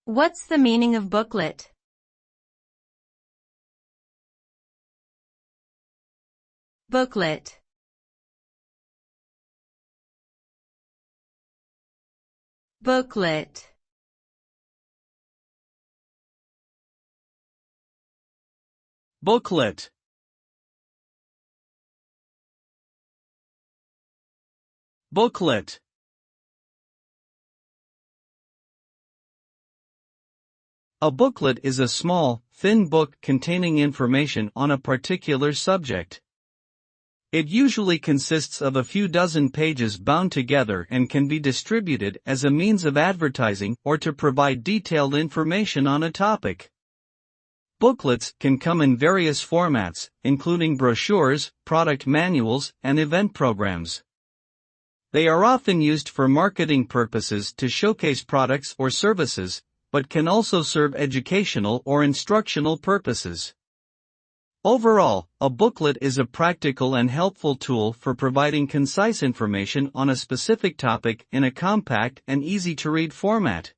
What's the meaning of booklet? Booklet. Booklet. Booklet. Booklet. A booklet is a small, thin book containing information on a particular subject. It usually consists of a few dozen pages bound together and can be distributed as a means of advertising or to provide detailed information on a topic. Booklets can come in various formats, including brochures, product manuals, and event programs. They are often used for marketing purposes to showcase products or services, but can also serve educational or instructional purposes. Overall, a booklet is a practical and helpful tool for providing concise information on a specific topic in a compact and easy-to-read format.